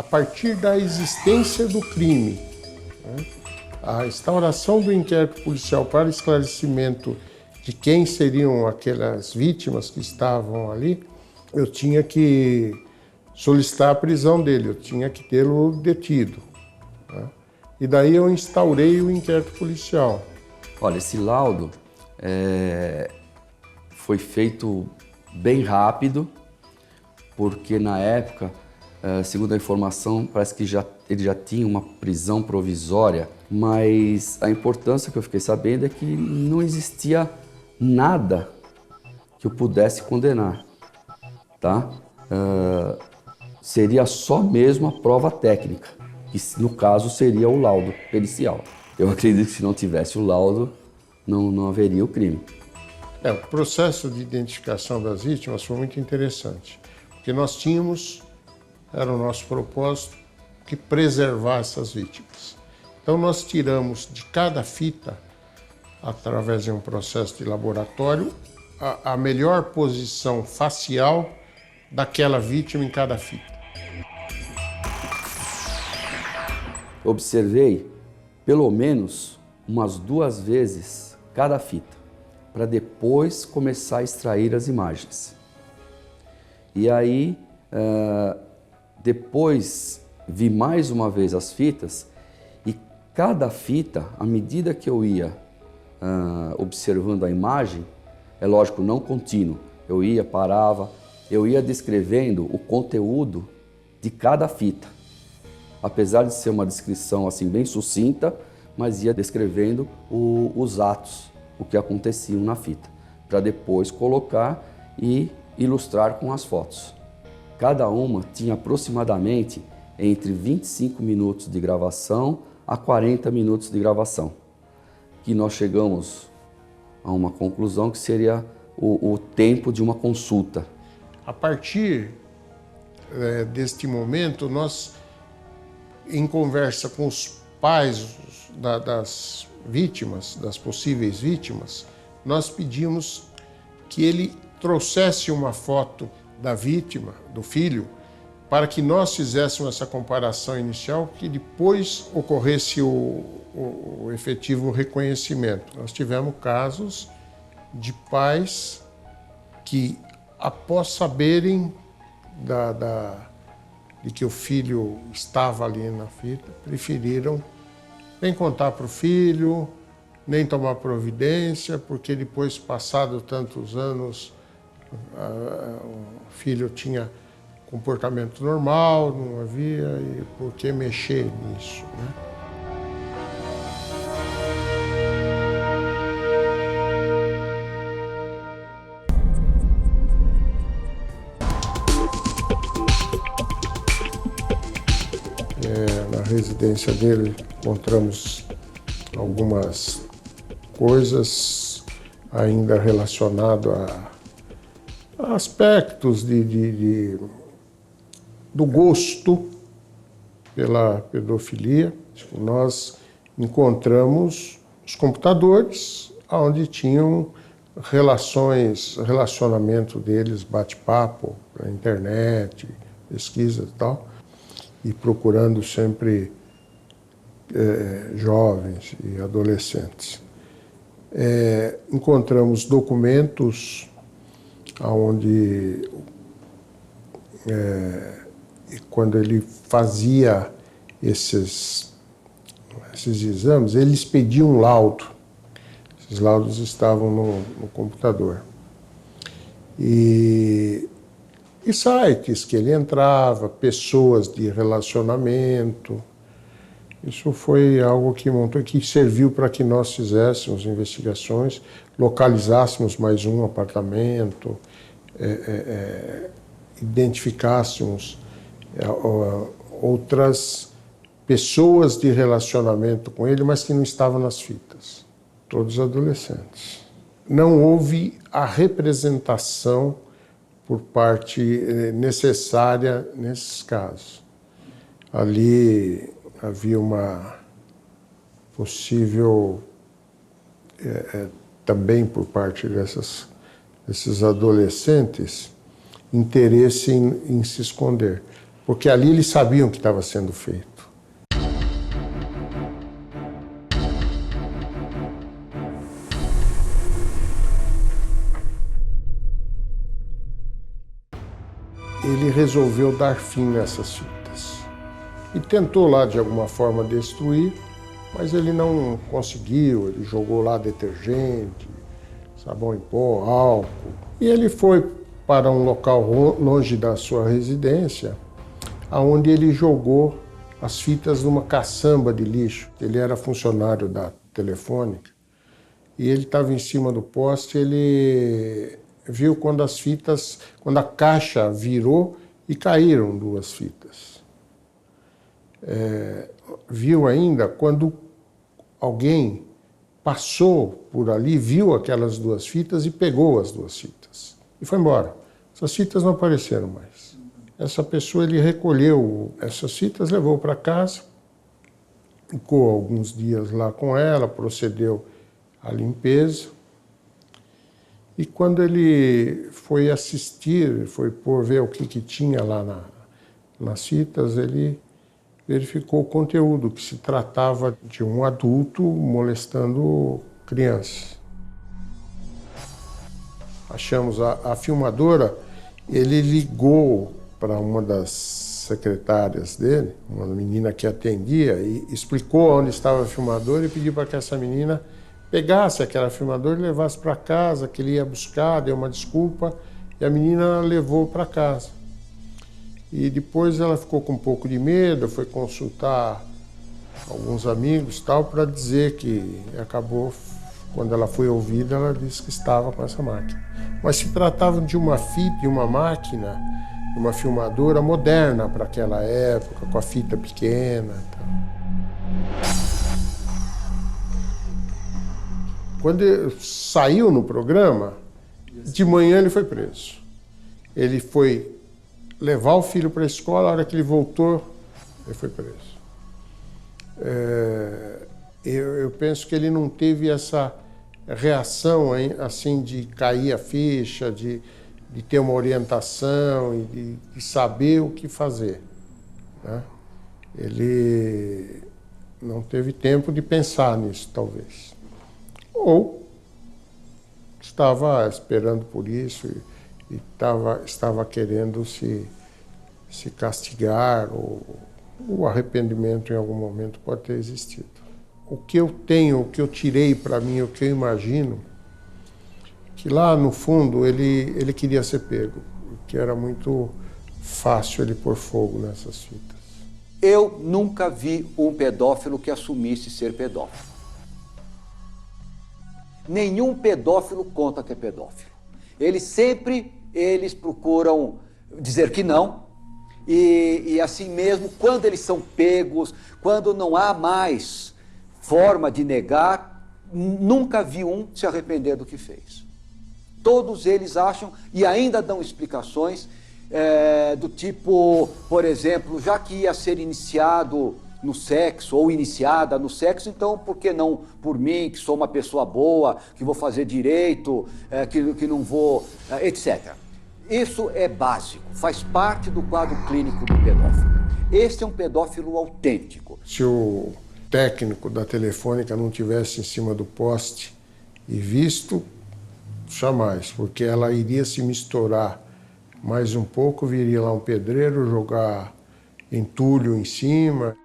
partir da existência do crime, né, a instauração do inquérito policial para esclarecimento de quem seriam aquelas vítimas que estavam ali, eu tinha que solicitar a prisão dele, eu tinha que tê-lo detido, né? E daí eu instaurei o inquérito policial. Olha, esse laudo foi feito bem rápido, porque na época, segundo a informação, parece que ele já tinha uma prisão provisória, mas a importância que eu fiquei sabendo é que não existia nada que eu pudesse condenar, tá? Seria só mesmo a prova técnica, que no caso seria o laudo pericial. Eu acredito que se não tivesse o laudo, não haveria o crime. O processo de identificação das vítimas foi muito interessante, porque nós tínhamos, era o nosso propósito, que preservar essas vítimas. Então nós tiramos de cada fita, através de um processo de laboratório, a melhor posição facial daquela vítima em cada fita. Observei pelo menos umas 2 vezes cada fita, para depois começar a extrair as imagens. E aí, depois vi mais uma vez as fitas e cada fita, à medida que eu ia observando a imagem, é lógico, não contínuo, eu ia, parava, eu ia descrevendo o conteúdo de cada fita. Apesar de ser uma descrição assim bem sucinta, mas ia descrevendo os atos, o que aconteciam na fita, para depois colocar e ilustrar com as fotos. Cada uma tinha aproximadamente entre 25 minutos de gravação a 40 minutos de gravação, que nós chegamos a uma conclusão que seria o tempo de uma consulta. A partir deste momento, nós, em conversa com os pais das vítimas, das possíveis vítimas, nós pedimos que ele trouxesse uma foto da vítima, do filho, para que nós fizéssemos essa comparação inicial, que depois ocorresse o efetivo reconhecimento. Nós tivemos casos de pais que, após saberem de que o filho estava ali na fita, preferiram nem contar para o filho, nem tomar providência, porque depois, passado tantos anos, o filho tinha comportamento normal, não havia, e por que mexer nisso, né? Na residência dele encontramos algumas coisas ainda relacionadas a aspectos do gosto pela pedofilia. Nós encontramos os computadores onde tinham relacionamento deles, bate-papo na internet, pesquisa e tal, e procurando sempre jovens e adolescentes. Encontramos documentos onde, quando ele fazia esses exames, eles pediam um laudo. Esses laudos estavam no computador. E sites que ele entrava, pessoas de relacionamento. Isso foi algo que serviu para que nós fizéssemos investigações, localizássemos mais um apartamento, identificássemos outras pessoas de relacionamento com ele, mas que não estavam nas fitas, todos adolescentes. Não houve a representação por parte necessária nesses casos. Ali havia uma possível, também por parte desses adolescentes, interesse em se esconder. porque ali eles sabiam o que estava sendo feito. Ele resolveu dar fim nessas fitas e tentou lá de alguma forma destruir, mas ele não conseguiu. Ele jogou lá detergente, sabão em pó, álcool, e ele foi para um local longe da sua residência, aonde ele jogou as fitas numa caçamba de lixo. Ele era funcionário da Telefônica e ele estava em cima do poste. Ele viu quando a caixa virou e caíram 2 fitas. Viu ainda quando alguém passou por ali, viu aquelas 2 fitas e pegou as 2 fitas e foi embora. Essas fitas não apareceram mais. Essa pessoa, ele recolheu essas fitas, levou para casa, ficou alguns dias lá com ela, procedeu à limpeza. E quando ele foi assistir, foi por ver o que tinha lá nas fitas, ele verificou o conteúdo, que se tratava de um adulto molestando crianças. Achamos a filmadora, ele ligou para uma das secretárias dele, uma menina que atendia, e explicou onde estava a filmadora e pediu para que essa menina pegasse aquela filmadora e levasse para casa, que ele ia buscar, deu uma desculpa, e a menina levou para casa. E depois ela ficou com um pouco de medo, foi consultar alguns amigos tal, para dizer que acabou, quando ela foi ouvida, ela disse que estava com essa máquina. Mas se tratava de uma fita, de uma máquina, de uma filmadora moderna para aquela época, com a fita pequena. Tal. Quando ele saiu no programa, de manhã ele foi preso. Ele foi levar o filho para a escola, a hora que ele voltou, ele foi preso. Eu penso que ele não teve essa reação assim de cair a ficha, de ter uma orientação e de saber o que fazer, né? Ele não teve tempo de pensar nisso, talvez. Ou estava esperando por isso e estava querendo se castigar, ou o arrependimento em algum momento pode ter existido. O que eu tenho, o que eu tirei para mim, o que eu imagino, que lá no fundo ele queria ser pego, que era muito fácil ele pôr fogo nessas fitas. Eu nunca vi um pedófilo que assumisse ser pedófilo. Nenhum pedófilo conta que é pedófilo. Eles procuram dizer que não, e assim mesmo, quando eles são pegos, quando não há mais forma de negar, nunca vi um se arrepender do que fez. Todos eles acham e ainda dão explicações do tipo, por exemplo, já que ia ser iniciado no sexo ou iniciada no sexo, então por que não por mim, que sou uma pessoa boa, que vou fazer direito, que não vou, etc. Isso é básico, faz parte do quadro clínico do pedófilo. Este é um pedófilo autêntico. Se o técnico da Telefônica não tivesse em cima do poste e visto, jamais, porque ela iria se misturar mais um pouco, viria lá um pedreiro jogar entulho em cima.